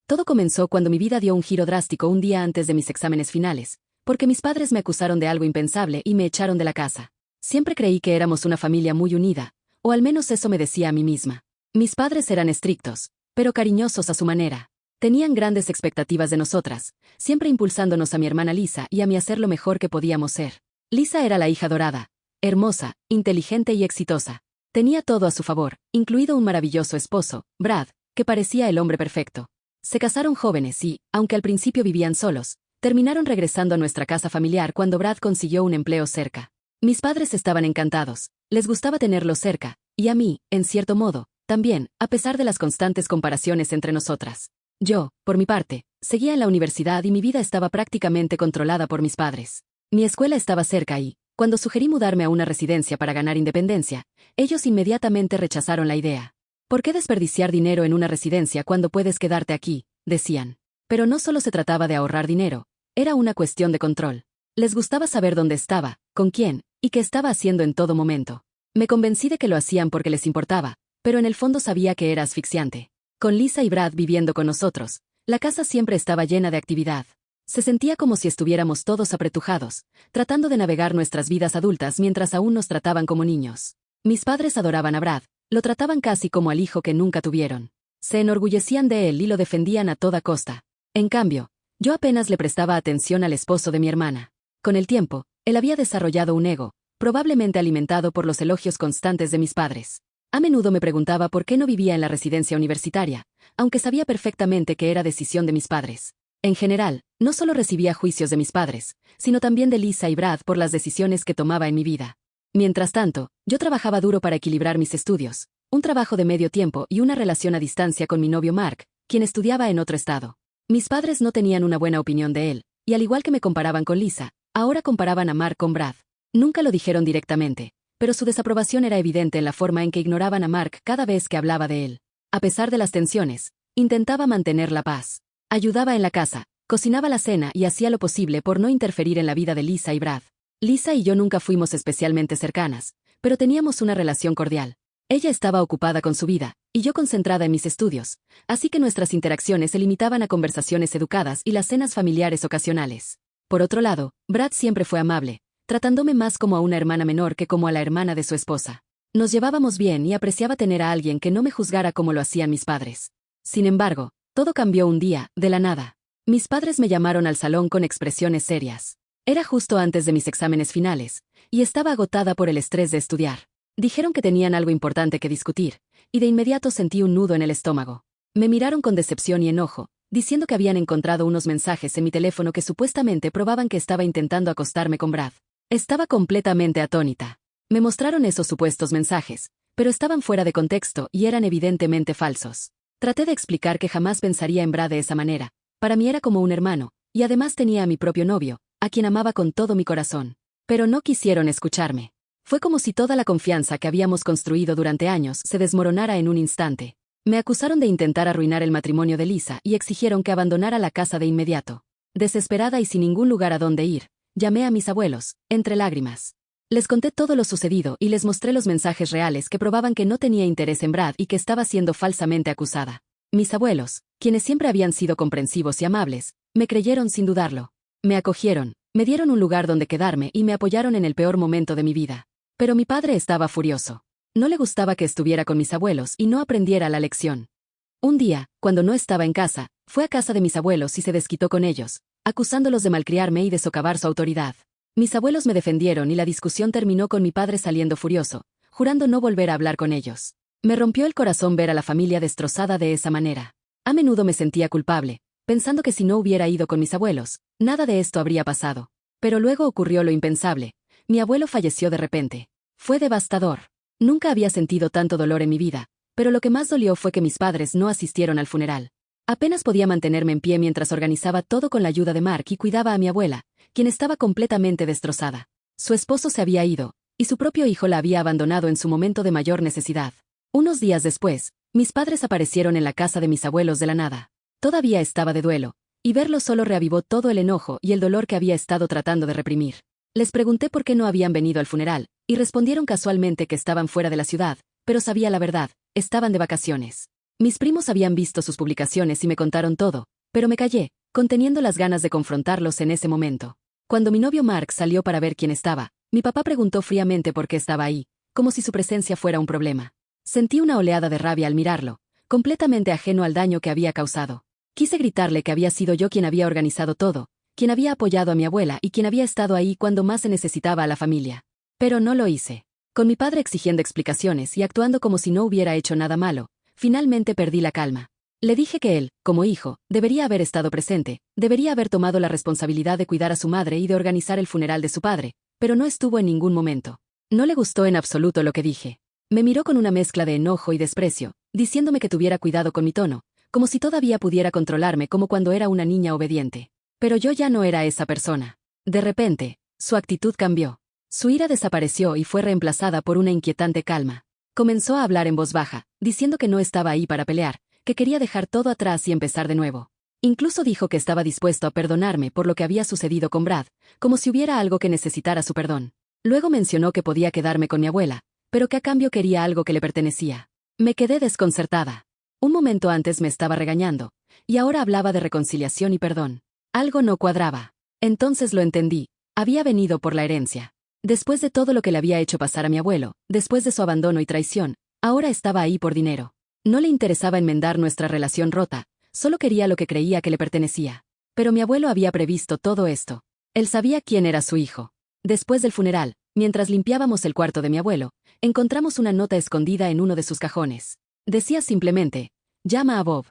Todo comenzó cuando mi vida dio un giro drástico un día antes de mis exámenes finales, porque mis padres me acusaron de algo impensable y me echaron de la casa. Siempre creí que éramos una familia muy unida, o al menos eso me decía a mí misma. Mis padres eran estrictos, pero cariñosos a su manera. Tenían grandes expectativas de nosotras, siempre impulsándonos a mi hermana Lisa y a mí a ser lo mejor que podíamos ser. Lisa era la hija dorada, hermosa, inteligente y exitosa. Tenía todo a su favor, incluido un maravilloso esposo, Brad, que parecía el hombre perfecto. Se casaron jóvenes y, aunque al principio vivían solos, terminaron regresando a nuestra casa familiar cuando Brad consiguió un empleo cerca. Mis padres estaban encantados, les gustaba tenerlo cerca, y a mí, en cierto modo, también, a pesar de las constantes comparaciones entre nosotras. Yo, por mi parte, seguía en la universidad y mi vida estaba prácticamente controlada por mis padres. Mi escuela estaba cerca y, cuando sugerí mudarme a una residencia para ganar independencia, ellos inmediatamente rechazaron la idea. ¿Por qué desperdiciar dinero en una residencia cuando puedes quedarte aquí?, decían. Pero no solo se trataba de ahorrar dinero, era una cuestión de control. Les gustaba saber dónde estaba, con quién, y qué estaba haciendo en todo momento. Me convencí de que lo hacían porque les importaba, pero en el fondo sabía que era asfixiante. Con Lisa y Brad viviendo con nosotros, la casa siempre estaba llena de actividad. Se sentía como si estuviéramos todos apretujados, tratando de navegar nuestras vidas adultas mientras aún nos trataban como niños. Mis padres adoraban a Brad, lo trataban casi como al hijo que nunca tuvieron. Se enorgullecían de él y lo defendían a toda costa. En cambio, yo apenas le prestaba atención al esposo de mi hermana. Con el tiempo, él había desarrollado un ego, probablemente alimentado por los elogios constantes de mis padres. A menudo me preguntaba por qué no vivía en la residencia universitaria, aunque sabía perfectamente que era decisión de mis padres. En general, no solo recibía juicios de mis padres, sino también de Lisa y Brad por las decisiones que tomaba en mi vida. Mientras tanto, yo trabajaba duro para equilibrar mis estudios, un trabajo de medio tiempo y una relación a distancia con mi novio Mark, quien estudiaba en otro estado. Mis padres no tenían una buena opinión de él, y al igual que me comparaban con Lisa, ahora comparaban a Mark con Brad. Nunca lo dijeron directamente, pero su desaprobación era evidente en la forma en que ignoraban a Mark cada vez que hablaba de él. A pesar de las tensiones, intentaba mantener la paz. Ayudaba en la casa, cocinaba la cena y hacía lo posible por no interferir en la vida de Lisa y Brad. Lisa y yo nunca fuimos especialmente cercanas, pero teníamos una relación cordial. Ella estaba ocupada con su vida, y yo concentrada en mis estudios, así que nuestras interacciones se limitaban a conversaciones educadas y las cenas familiares ocasionales. Por otro lado, Brad siempre fue amable, tratándome más como a una hermana menor que como a la hermana de su esposa. Nos llevábamos bien y apreciaba tener a alguien que no me juzgara como lo hacían mis padres. Sin embargo, todo cambió un día, de la nada. Mis padres me llamaron al salón con expresiones serias. Era justo antes de mis exámenes finales, y estaba agotada por el estrés de estudiar. Dijeron que tenían algo importante que discutir, y de inmediato sentí un nudo en el estómago. Me miraron con decepción y enojo, diciendo que habían encontrado unos mensajes en mi teléfono que supuestamente probaban que estaba intentando acostarme con Brad. Estaba completamente atónita. Me mostraron esos supuestos mensajes, pero estaban fuera de contexto y eran evidentemente falsos. Traté de explicar que jamás pensaría en Brad de esa manera. Para mí era como un hermano, y además tenía a mi propio novio, a quien amaba con todo mi corazón. Pero no quisieron escucharme. Fue como si toda la confianza que habíamos construido durante años se desmoronara en un instante. Me acusaron de intentar arruinar el matrimonio de Lisa y exigieron que abandonara la casa de inmediato. Desesperada y sin ningún lugar a donde ir, llamé a mis abuelos, entre lágrimas. Les conté todo lo sucedido y les mostré los mensajes reales que probaban que no tenía interés en Brad y que estaba siendo falsamente acusada. Mis abuelos, quienes siempre habían sido comprensivos y amables, me creyeron sin dudarlo. Me acogieron, me dieron un lugar donde quedarme y me apoyaron en el peor momento de mi vida. Pero mi padre estaba furioso. No le gustaba que estuviera con mis abuelos y no aprendiera la lección. Un día, cuando no estaba en casa, fue a casa de mis abuelos y se desquitó con ellos, acusándolos de malcriarme y de socavar su autoridad. Mis abuelos me defendieron y la discusión terminó con mi padre saliendo furioso, jurando no volver a hablar con ellos. Me rompió el corazón ver a la familia destrozada de esa manera. A menudo me sentía culpable, pensando que si no hubiera ido con mis abuelos, nada de esto habría pasado. Pero luego ocurrió lo impensable. Mi abuelo falleció de repente. Fue devastador. Nunca había sentido tanto dolor en mi vida, pero lo que más dolió fue que mis padres no asistieron al funeral. Apenas podía mantenerme en pie mientras organizaba todo con la ayuda de Mark y cuidaba a mi abuela, quien estaba completamente destrozada. Su esposo se había ido, y su propio hijo la había abandonado en su momento de mayor necesidad. Unos días después, mis padres aparecieron en la casa de mis abuelos de la nada. Todavía estaba de duelo, y verlo solo reavivó todo el enojo y el dolor que había estado tratando de reprimir. Les pregunté por qué no habían venido al funeral, y respondieron casualmente que estaban fuera de la ciudad, pero sabía la verdad, estaban de vacaciones. Mis primos habían visto sus publicaciones y me contaron todo, pero me callé, conteniendo las ganas de confrontarlos en ese momento. Cuando mi novio Mark salió para ver quién estaba, mi papá preguntó fríamente por qué estaba ahí, como si su presencia fuera un problema. Sentí una oleada de rabia al mirarlo, completamente ajeno al daño que había causado. Quise gritarle que había sido yo quien había organizado todo, quien había apoyado a mi abuela y quien había estado ahí cuando más se necesitaba a la familia. Pero no lo hice. Con mi padre exigiendo explicaciones y actuando como si no hubiera hecho nada malo, finalmente perdí la calma. Le dije que él, como hijo, debería haber estado presente, debería haber tomado la responsabilidad de cuidar a su madre y de organizar el funeral de su padre, pero no estuvo en ningún momento. No le gustó en absoluto lo que dije. Me miró con una mezcla de enojo y desprecio, diciéndome que tuviera cuidado con mi tono, como si todavía pudiera controlarme como cuando era una niña obediente. Pero yo ya no era esa persona. De repente, su actitud cambió. Su ira desapareció y fue reemplazada por una inquietante calma. Comenzó a hablar en voz baja, diciendo que no estaba ahí para pelear, que quería dejar todo atrás y empezar de nuevo. Incluso dijo que estaba dispuesto a perdonarme por lo que había sucedido con Brad, como si hubiera algo que necesitara su perdón. Luego mencionó que podía quedarme con mi abuela, pero que a cambio quería algo que le pertenecía. Me quedé desconcertada. Un momento antes me estaba regañando, y ahora hablaba de reconciliación y perdón. Algo no cuadraba. Entonces lo entendí. Había venido por la herencia. Después de todo lo que le había hecho pasar a mi abuelo, después de su abandono y traición, ahora estaba ahí por dinero. No le interesaba enmendar nuestra relación rota, solo quería lo que creía que le pertenecía. Pero mi abuelo había previsto todo esto. Él sabía quién era su hijo. Después del funeral, mientras limpiábamos el cuarto de mi abuelo, encontramos una nota escondida en uno de sus cajones. Decía simplemente, llama a Bob.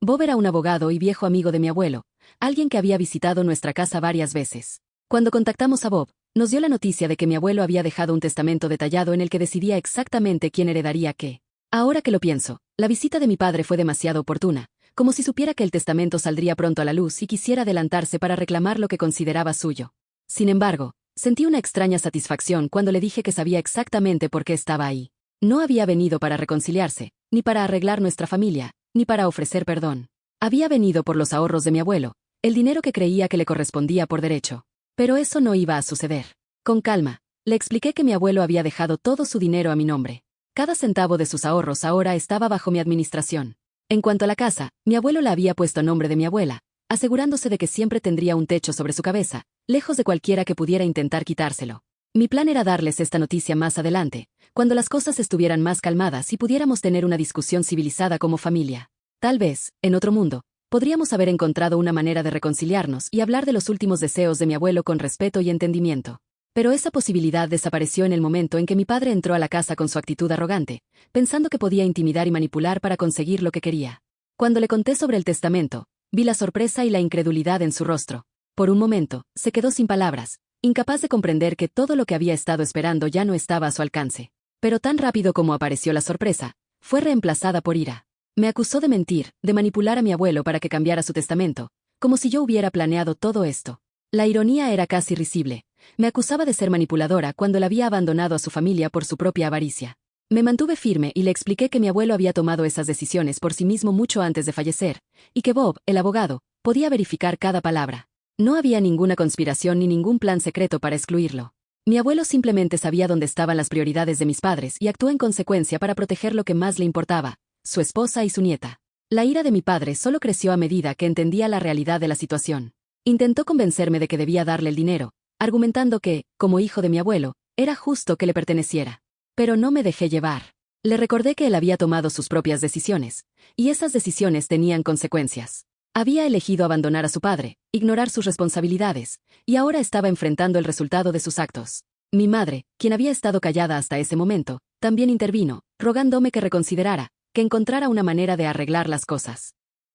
Bob era un abogado y viejo amigo de mi abuelo, alguien que había visitado nuestra casa varias veces. Cuando contactamos a Bob, nos dio la noticia de que mi abuelo había dejado un testamento detallado en el que decidía exactamente quién heredaría qué. Ahora que lo pienso, la visita de mi padre fue demasiado oportuna, como si supiera que el testamento saldría pronto a la luz y quisiera adelantarse para reclamar lo que consideraba suyo. Sin embargo, sentí una extraña satisfacción cuando le dije que sabía exactamente por qué estaba ahí. No había venido para reconciliarse, ni para arreglar nuestra familia, ni para ofrecer perdón. Había venido por los ahorros de mi abuelo, el dinero que creía que le correspondía por derecho. Pero eso no iba a suceder. Con calma, le expliqué que mi abuelo había dejado todo su dinero a mi nombre. Cada centavo de sus ahorros ahora estaba bajo mi administración. En cuanto a la casa, mi abuelo la había puesto a nombre de mi abuela, asegurándose de que siempre tendría un techo sobre su cabeza, lejos de cualquiera que pudiera intentar quitárselo. Mi plan era darles esta noticia más adelante, cuando las cosas estuvieran más calmadas y pudiéramos tener una discusión civilizada como familia. Tal vez, en otro mundo, podríamos haber encontrado una manera de reconciliarnos y hablar de los últimos deseos de mi abuelo con respeto y entendimiento. Pero esa posibilidad desapareció en el momento en que mi padre entró a la casa con su actitud arrogante, pensando que podía intimidar y manipular para conseguir lo que quería. Cuando le conté sobre el testamento, vi la sorpresa y la incredulidad en su rostro. Por un momento, se quedó sin palabras, incapaz de comprender que todo lo que había estado esperando ya no estaba a su alcance. Pero tan rápido como apareció la sorpresa, fue reemplazada por ira. Me acusó de mentir, de manipular a mi abuelo para que cambiara su testamento, como si yo hubiera planeado todo esto. La ironía era casi risible. Me acusaba de ser manipuladora cuando la había abandonado a su familia por su propia avaricia. Me mantuve firme y le expliqué que mi abuelo había tomado esas decisiones por sí mismo mucho antes de fallecer, y que Bob, el abogado, podía verificar cada palabra. No había ninguna conspiración ni ningún plan secreto para excluirlo. Mi abuelo simplemente sabía dónde estaban las prioridades de mis padres y actuó en consecuencia para proteger lo que más le importaba, su esposa y su nieta. La ira de mi padre solo creció a medida que entendía la realidad de la situación. Intentó convencerme de que debía darle el dinero, argumentando que, como hijo de mi abuelo, era justo que le perteneciera. Pero no me dejé llevar. Le recordé que él había tomado sus propias decisiones, y esas decisiones tenían consecuencias. Había elegido abandonar a su padre, ignorar sus responsabilidades, y ahora estaba enfrentando el resultado de sus actos. Mi madre, quien había estado callada hasta ese momento, también intervino, rogándome que reconsiderara, que encontrara una manera de arreglar las cosas.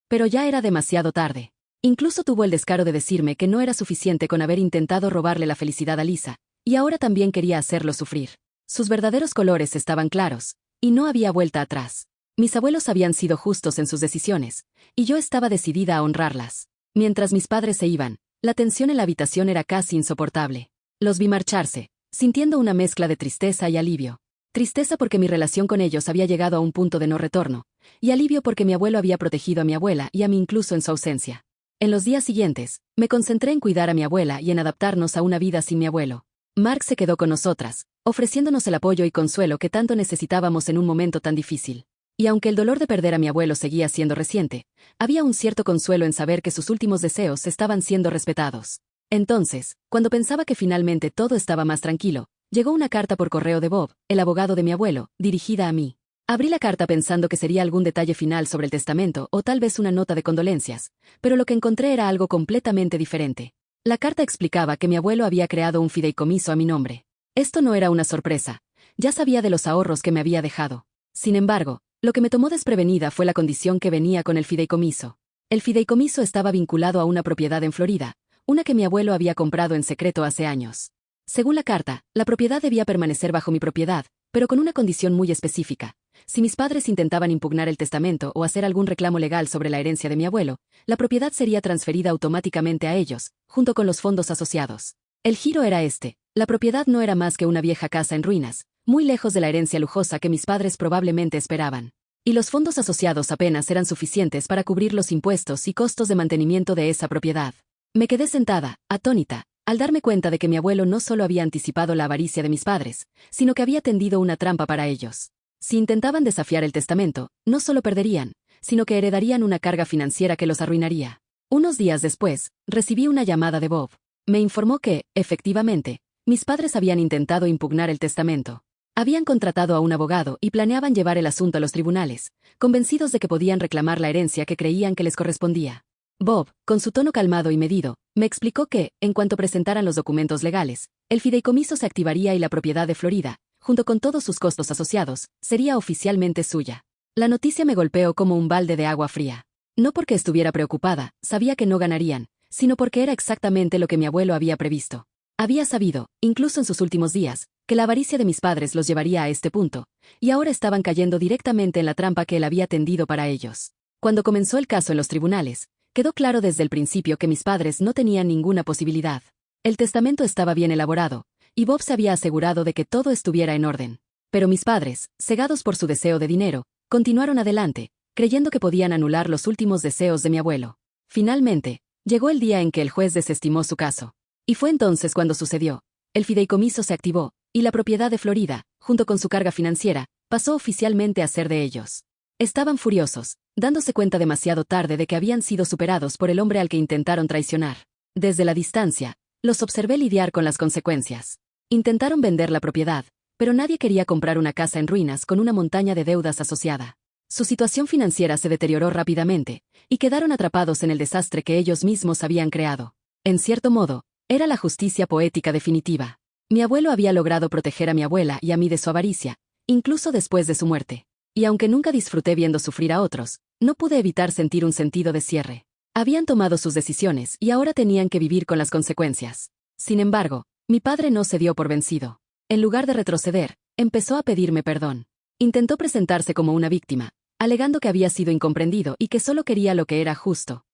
Pero ya era demasiado tarde. Incluso tuvo el descaro de decirme que no era suficiente con haber intentado robarle la felicidad a Lisa, y ahora también quería hacerlo sufrir. Sus verdaderos colores estaban claros, y no había vuelta atrás. Mis abuelos habían sido justos en sus decisiones, y yo estaba decidida a honrarlas. Mientras mis padres se iban, la tensión en la habitación era casi insoportable. Los vi marcharse, sintiendo una mezcla de tristeza y alivio. Tristeza porque mi relación con ellos había llegado a un punto de no retorno, y alivio porque mi abuelo había protegido a mi abuela y a mí incluso en su ausencia. En los días siguientes, me concentré en cuidar a mi abuela y en adaptarnos a una vida sin mi abuelo. Mark se quedó con nosotras, ofreciéndonos el apoyo y consuelo que tanto necesitábamos en un momento tan difícil. Y aunque el dolor de perder a mi abuelo seguía siendo reciente, había un cierto consuelo en saber que sus últimos deseos estaban siendo respetados. Entonces, cuando pensaba que finalmente todo estaba más tranquilo, llegó una carta por correo de Bob, el abogado de mi abuelo, dirigida a mí. Abrí la carta pensando que sería algún detalle final sobre el testamento o tal vez una nota de condolencias, pero lo que encontré era algo completamente diferente. La carta explicaba que mi abuelo había creado un fideicomiso a mi nombre. Esto no era una sorpresa. Ya sabía de los ahorros que me había dejado. Sin embargo, lo que me tomó desprevenida fue la condición que venía con el fideicomiso. El fideicomiso estaba vinculado a una propiedad en Florida, una que mi abuelo había comprado en secreto hace años. Según la carta, la propiedad debía permanecer bajo mi propiedad, pero con una condición muy específica. Si mis padres intentaban impugnar el testamento o hacer algún reclamo legal sobre la herencia de mi abuelo, la propiedad sería transferida automáticamente a ellos, junto con los fondos asociados. El giro era este: la propiedad no era más que una vieja casa en ruinas, muy lejos de la herencia lujosa que mis padres probablemente esperaban. Y los fondos asociados apenas eran suficientes para cubrir los impuestos y costos de mantenimiento de esa propiedad. Me quedé sentada, atónita, al darme cuenta de que mi abuelo no solo había anticipado la avaricia de mis padres, sino que había tendido una trampa para ellos. Si intentaban desafiar el testamento, no solo perderían, sino que heredarían una carga financiera que los arruinaría. Unos días después, recibí una llamada de Bob. Me informó que, efectivamente, mis padres habían intentado impugnar el testamento. Habían contratado a un abogado y planeaban llevar el asunto a los tribunales, convencidos de que podían reclamar la herencia que creían que les correspondía. Bob, con su tono calmado y medido, me explicó que, en cuanto presentaran los documentos legales, el fideicomiso se activaría y la propiedad de Florida, junto con todos sus costos asociados, sería oficialmente suya. La noticia me golpeó como un balde de agua fría. No porque estuviera preocupada, sabía que no ganarían, sino porque era exactamente lo que mi abuelo había previsto. Había sabido, incluso en sus últimos días, que la avaricia de mis padres los llevaría a este punto, y ahora estaban cayendo directamente en la trampa que él había tendido para ellos. Cuando comenzó el caso en los tribunales, quedó claro desde el principio que mis padres no tenían ninguna posibilidad. El testamento estaba bien elaborado, y Bob se había asegurado de que todo estuviera en orden. Pero mis padres, cegados por su deseo de dinero, continuaron adelante, creyendo que podían anular los últimos deseos de mi abuelo. Finalmente, llegó el día en que el juez desestimó su caso. Y fue entonces cuando sucedió. El fideicomiso se activó, y la propiedad de Florida, junto con su carga financiera, pasó oficialmente a ser de ellos. Estaban furiosos, dándose cuenta demasiado tarde de que habían sido superados por el hombre al que intentaron traicionar. Desde la distancia, los observé lidiar con las consecuencias. Intentaron vender la propiedad, pero nadie quería comprar una casa en ruinas con una montaña de deudas asociada. Su situación financiera se deterioró rápidamente, y quedaron atrapados en el desastre que ellos mismos habían creado. En cierto modo, era la justicia poética definitiva. Mi abuelo había logrado proteger a mi abuela y a mí de su avaricia, incluso después de su muerte. Y aunque nunca disfruté viendo sufrir a otros, no pude evitar sentir un sentido de cierre. Habían tomado sus decisiones y ahora tenían que vivir con las consecuencias. Sin embargo, mi padre no se dio por vencido. En lugar de retroceder, empezó a pedirme perdón. Intentó presentarse como una víctima, alegando que había sido incomprendido y que solo quería lo que era justo.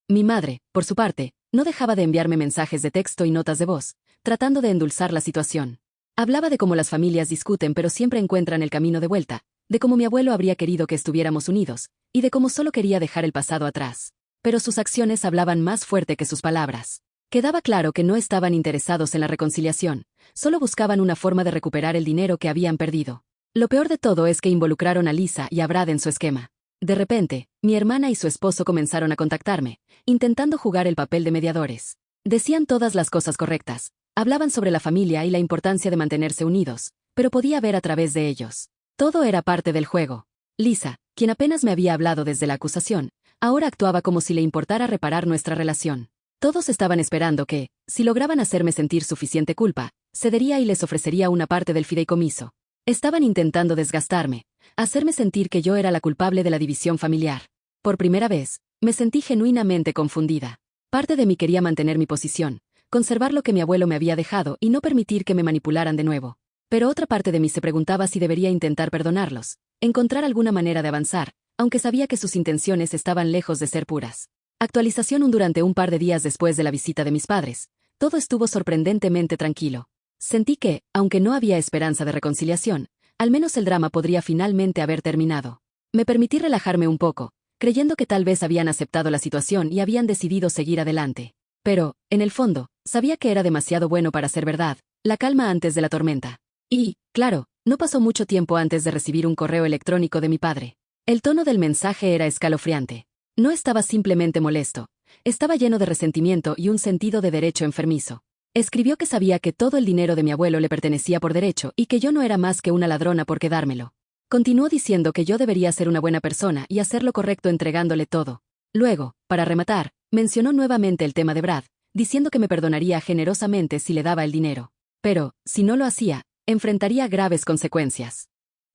Mi madre, por su parte, no dejaba de enviarme mensajes de texto y notas de voz, tratando de endulzar la situación. Hablaba de cómo las familias discuten pero siempre encuentran el camino de vuelta, de cómo mi abuelo habría querido que estuviéramos unidos, y de cómo solo quería dejar el pasado atrás. Pero sus acciones hablaban más fuerte que sus palabras. Quedaba claro que no estaban interesados en la reconciliación, solo buscaban una forma de recuperar el dinero que habían perdido. Lo peor de todo es que involucraron a Lisa y a Brad en su esquema. De repente, mi hermana y su esposo comenzaron a contactarme, intentando jugar el papel de mediadores. Decían todas las cosas correctas, hablaban sobre la familia y la importancia de mantenerse unidos, pero podía ver a través de ellos. Todo era parte del juego. Lisa, quien apenas me había hablado desde la acusación, ahora actuaba como si le importara reparar nuestra relación. Todos estaban esperando que, si lograban hacerme sentir suficiente culpa, cedería y les ofrecería una parte del fideicomiso. Estaban intentando desgastarme, hacerme sentir que yo era la culpable de la división familiar. Por primera vez, me sentí genuinamente confundida. Parte de mí quería mantener mi posición, conservar lo que mi abuelo me había dejado y no permitir que me manipularan de nuevo. Pero otra parte de mí se preguntaba si debería intentar perdonarlos, encontrar alguna manera de avanzar, aunque sabía que sus intenciones estaban lejos de ser puras. Actualización durante un par de días después de la visita de mis padres, todo estuvo sorprendentemente tranquilo. Sentí que, aunque no había esperanza de reconciliación, al menos el drama podría finalmente haber terminado. Me permití relajarme un poco, creyendo que tal vez habían aceptado la situación y habían decidido seguir adelante. Pero, en el fondo, sabía que era demasiado bueno para ser verdad, la calma antes de la tormenta. Y, claro, no pasó mucho tiempo antes de recibir un correo electrónico de mi padre. El tono del mensaje era escalofriante. No estaba simplemente molesto, estaba lleno de resentimiento y un sentido de derecho enfermizo. Escribió que sabía que todo el dinero de mi abuelo le pertenecía por derecho y que yo no era más que una ladrona por quedármelo. Continuó diciendo que yo debería ser una buena persona y hacer lo correcto entregándole todo. Luego, para rematar, mencionó nuevamente el tema de Brad, diciendo que me perdonaría generosamente si le daba el dinero. Pero, si no lo hacía, enfrentaría graves consecuencias.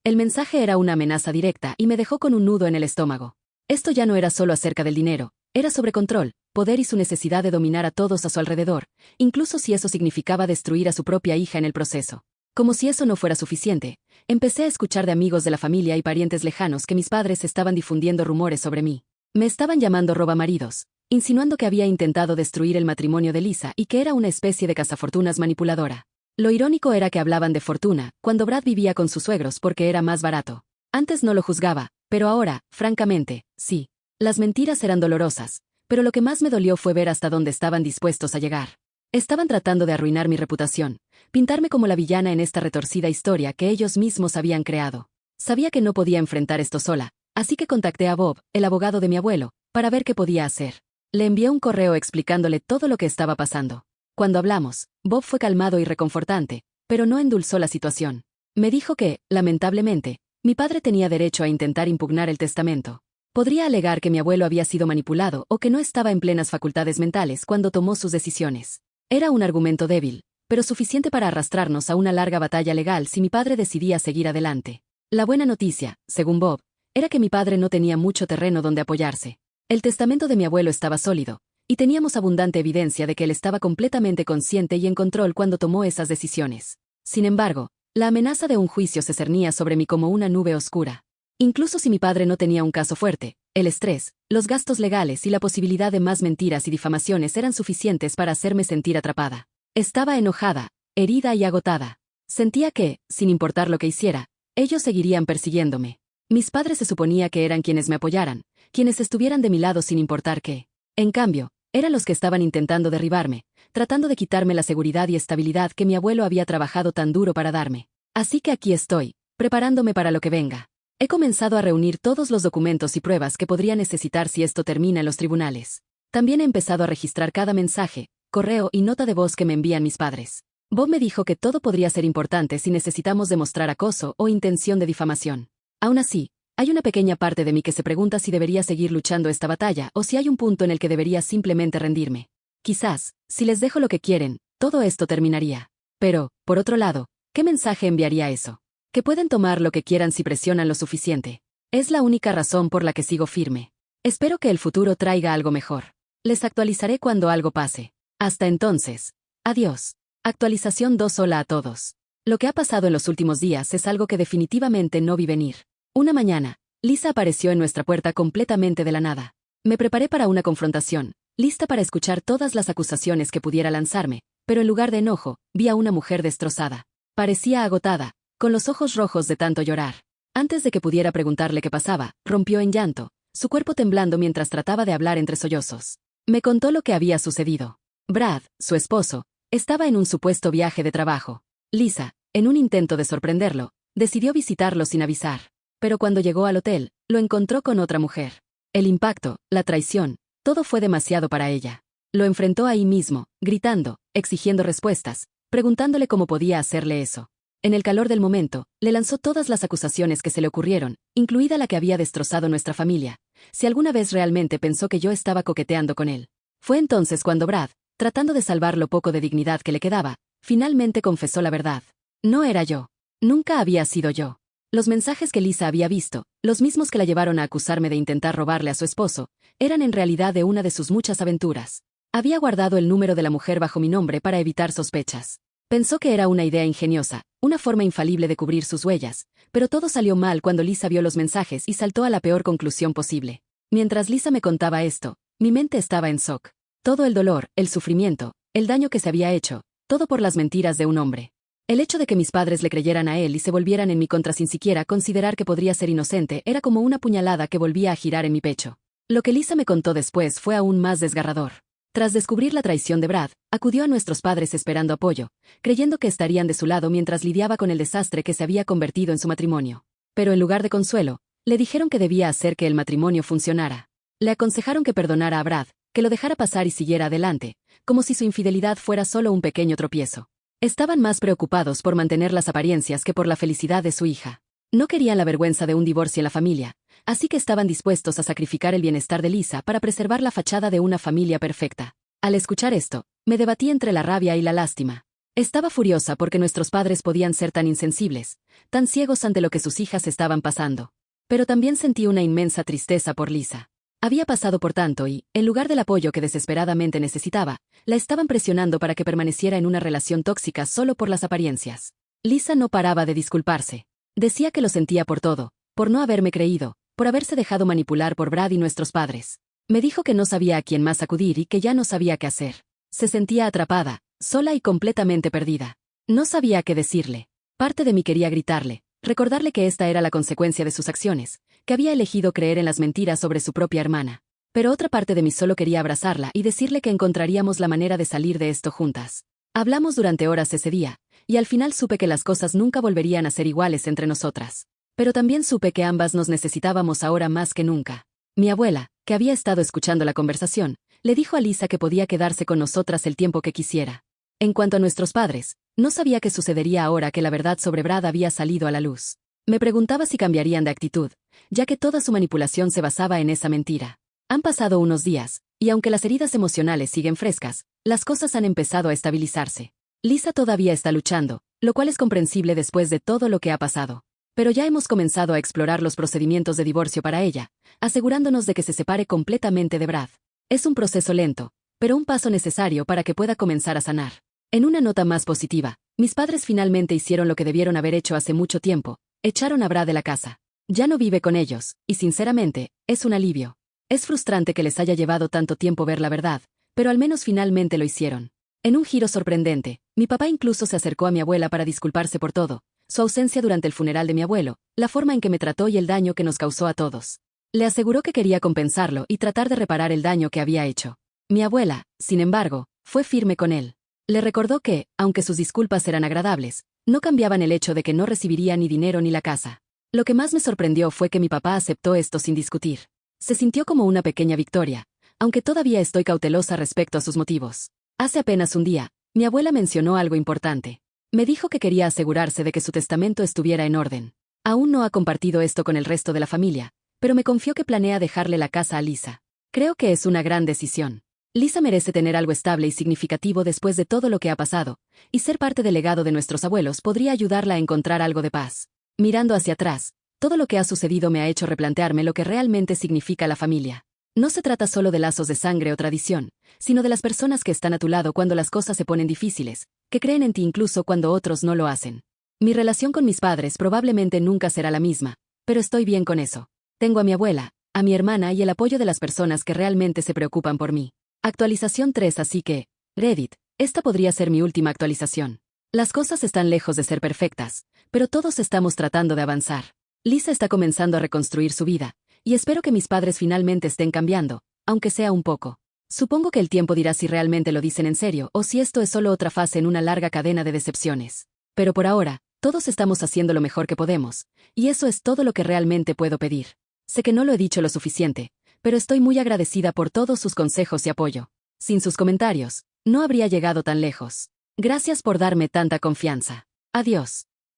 El mensaje era una amenaza directa y me dejó con un nudo en el estómago. Esto ya no era solo acerca del dinero, era sobre control, poder y su necesidad de dominar a todos a su alrededor, incluso si eso significaba destruir a su propia hija en el proceso. Como si eso no fuera suficiente, empecé a escuchar de amigos de la familia y parientes lejanos que mis padres estaban difundiendo rumores sobre mí. Me estaban llamando robamaridos, insinuando que había intentado destruir el matrimonio de Lisa y que era una especie de cazafortunas manipuladora. Lo irónico era que hablaban de fortuna cuando Brad vivía con sus suegros porque era más barato. Antes no lo juzgaba, pero ahora, francamente, sí. Las mentiras eran dolorosas, pero lo que más me dolió fue ver hasta dónde estaban dispuestos a llegar. Estaban tratando de arruinar mi reputación, pintarme como la villana en esta retorcida historia que ellos mismos habían creado. Sabía que no podía enfrentar esto sola, así que contacté a Bob, el abogado de mi abuelo, para ver qué podía hacer. Le envié un correo explicándole todo lo que estaba pasando. Cuando hablamos, Bob fue calmado y reconfortante, pero no endulzó la situación. Me dijo que, lamentablemente, mi padre tenía derecho a intentar impugnar el testamento. Podría alegar que mi abuelo había sido manipulado o que no estaba en plenas facultades mentales cuando tomó sus decisiones. Era un argumento débil, pero suficiente para arrastrarnos a una larga batalla legal si mi padre decidía seguir adelante. La buena noticia, según Bob, era que mi padre no tenía mucho terreno donde apoyarse. El testamento de mi abuelo estaba sólido, y teníamos abundante evidencia de que él estaba completamente consciente y en control cuando tomó esas decisiones. Sin embargo, la amenaza de un juicio se cernía sobre mí como una nube oscura. Incluso si mi padre no tenía un caso fuerte, el estrés, los gastos legales y la posibilidad de más mentiras y difamaciones eran suficientes para hacerme sentir atrapada. Estaba enojada, herida y agotada. Sentía que, sin importar lo que hiciera, ellos seguirían persiguiéndome. Mis padres se suponía que eran quienes me apoyaran, quienes estuvieran de mi lado sin importar qué. En cambio, eran los que estaban intentando derribarme, tratando de quitarme la seguridad y estabilidad que mi abuelo había trabajado tan duro para darme. Así que aquí estoy, preparándome para lo que venga. He comenzado a reunir todos los documentos y pruebas que podría necesitar si esto termina en los tribunales. También he empezado a registrar cada mensaje, correo y nota de voz que me envían mis padres. Bob me dijo que todo podría ser importante si necesitamos demostrar acoso o intención de difamación. Aún así, hay una pequeña parte de mí que se pregunta si debería seguir luchando esta batalla o si hay un punto en el que debería simplemente rendirme. Quizás, si les dejo lo que quieren, todo esto terminaría. Pero, por otro lado, ¿qué mensaje enviaría eso? Que pueden tomar lo que quieran si presionan lo suficiente. Es la única razón por la que sigo firme. Espero que el futuro traiga algo mejor. Les actualizaré cuando algo pase. Hasta entonces. Adiós. Actualización 2. Hola a todos. Lo que ha pasado en los últimos días es algo que definitivamente no vi venir. Una mañana, Lisa apareció en nuestra puerta completamente de la nada. Me preparé para una confrontación, lista para escuchar todas las acusaciones que pudiera lanzarme, pero en lugar de enojo, vi a una mujer destrozada. Parecía agotada, con los ojos rojos de tanto llorar. Antes de que pudiera preguntarle qué pasaba, rompió en llanto, su cuerpo temblando mientras trataba de hablar entre sollozos. Me contó lo que había sucedido. Brad, su esposo, estaba en un supuesto viaje de trabajo. Lisa, en un intento de sorprenderlo, decidió visitarlo sin avisar. Pero cuando llegó al hotel, lo encontró con otra mujer. El impacto, la traición, todo fue demasiado para ella. Lo enfrentó ahí mismo, gritando, exigiendo respuestas, preguntándole cómo podía hacerle eso. En el calor del momento, le lanzó todas las acusaciones que se le ocurrieron, incluida la que había destrozado nuestra familia. Si alguna vez realmente pensó que yo estaba coqueteando con él. Fue entonces cuando Brad, tratando de salvar lo poco de dignidad que le quedaba, finalmente confesó la verdad. No era yo. Nunca había sido yo. Los mensajes que Lisa había visto, los mismos que la llevaron a acusarme de intentar robarle a su esposo, eran en realidad de una de sus muchas aventuras. Había guardado el número de la mujer bajo mi nombre para evitar sospechas. Pensó que era una idea ingeniosa, una forma infalible de cubrir sus huellas, pero todo salió mal cuando Lisa vio los mensajes y saltó a la peor conclusión posible. Mientras Lisa me contaba esto, mi mente estaba en shock. Todo el dolor, el sufrimiento, el daño que se había hecho, todo por las mentiras de un hombre. El hecho de que mis padres le creyeran a él y se volvieran en mi contra sin siquiera considerar que podría ser inocente era como una puñalada que volvía a girar en mi pecho. Lo que Lisa me contó después fue aún más desgarrador. Tras descubrir la traición de Brad, acudió a nuestros padres esperando apoyo, creyendo que estarían de su lado mientras lidiaba con el desastre que se había convertido en su matrimonio. Pero en lugar de consuelo, Le dijeron que debía hacer que el matrimonio funcionara. Le aconsejaron que perdonara a Brad, que lo dejara pasar y siguiera adelante, como si su infidelidad fuera solo un pequeño tropiezo. Estaban más preocupados por mantener las apariencias que por la felicidad de su hija. No querían la vergüenza de un divorcio en la familia, así que estaban dispuestos a sacrificar el bienestar de Lisa para preservar la fachada de una familia perfecta. Al escuchar esto, me debatí entre la rabia y la lástima. Estaba furiosa porque nuestros padres podían ser tan insensibles, tan ciegos ante lo que sus hijas estaban pasando. Pero también sentí una inmensa tristeza por Lisa. Había pasado por tanto y, en lugar del apoyo que desesperadamente necesitaba, la estaban presionando para que permaneciera en una relación tóxica solo por las apariencias. Lisa no paraba de disculparse. Decía que lo sentía por todo, por no haberme creído, por haberse dejado manipular por Brad y nuestros padres. Me dijo que no sabía a quién más acudir y que ya no sabía qué hacer. Se sentía atrapada, sola y completamente perdida. No sabía qué decirle. Parte de mí quería gritarle, recordarle que esta era la consecuencia de sus acciones, que había elegido creer en las mentiras sobre su propia hermana. Pero otra parte de mí solo quería abrazarla y decirle que encontraríamos la manera de salir de esto juntas. Hablamos durante horas ese día, y al final supe que las cosas nunca volverían a ser iguales entre nosotras. Pero también supe que ambas nos necesitábamos ahora más que nunca. Mi abuela, que había estado escuchando la conversación, le dijo a Lisa que podía quedarse con nosotras el tiempo que quisiera. En cuanto a nuestros padres, no sabía qué sucedería ahora que la verdad sobre Brad había salido a la luz. Me preguntaba si cambiarían de actitud, ya que toda su manipulación se basaba en esa mentira. Han pasado unos días, y aunque las heridas emocionales siguen frescas, las cosas han empezado a estabilizarse. Lisa todavía está luchando, lo cual es comprensible después de todo lo que ha pasado. Pero ya hemos comenzado a explorar los procedimientos de divorcio para ella, asegurándonos de que se separe completamente de Brad. Es un proceso lento, pero un paso necesario para que pueda comenzar a sanar. En una nota más positiva, mis padres finalmente hicieron lo que debieron haber hecho hace mucho tiempo, echaron a Brad de la casa. Ya no vive con ellos, y sinceramente, es un alivio. Es frustrante que les haya llevado tanto tiempo ver la verdad, pero al menos finalmente lo hicieron. En un giro sorprendente, mi papá incluso se acercó a mi abuela para disculparse por todo, su ausencia durante el funeral de mi abuelo, la forma en que me trató y el daño que nos causó a todos. Le aseguró que quería compensarlo y tratar de reparar el daño que había hecho. Mi abuela, sin embargo, fue firme con él. Le recordó que, aunque sus disculpas eran agradables, no cambiaban el hecho de que no recibiría ni dinero ni la casa. Lo que más me sorprendió fue que mi papá aceptó esto sin discutir. Se sintió como una pequeña victoria, aunque todavía estoy cautelosa respecto a sus motivos. Hace apenas un día, mi abuela mencionó algo importante. Me dijo que quería asegurarse de que su testamento estuviera en orden. Aún no ha compartido esto con el resto de la familia, pero me confió que planea dejarle la casa a Lisa. Creo que es una gran decisión. Lisa merece tener algo estable y significativo después de todo lo que ha pasado, y ser parte del legado de nuestros abuelos podría ayudarla a encontrar algo de paz. Mirando hacia atrás, todo lo que ha sucedido me ha hecho replantearme lo que realmente significa la familia. No se trata solo de lazos de sangre o tradición, sino de las personas que están a tu lado cuando las cosas se ponen difíciles, que creen en ti incluso cuando otros no lo hacen. Mi relación con mis padres probablemente nunca será la misma, pero estoy bien con eso. Tengo a mi abuela, a mi hermana y el apoyo de las personas que realmente se preocupan por mí. Actualización 3. Así que, Reddit, esta podría ser mi última actualización. Las cosas están lejos de ser perfectas, pero todos estamos tratando de avanzar. Lisa está comenzando a reconstruir su vida, y espero que mis padres finalmente estén cambiando, aunque sea un poco. Supongo que el tiempo dirá si realmente lo dicen en serio o si esto es solo otra fase en una larga cadena de decepciones. Pero por ahora, todos estamos haciendo lo mejor que podemos, y eso es todo lo que realmente puedo pedir. Sé que no lo he dicho lo suficiente, pero estoy muy agradecida por todos sus consejos y apoyo. Sin sus comentarios, no habría llegado tan lejos. Gracias por darme tanta confianza. Adiós.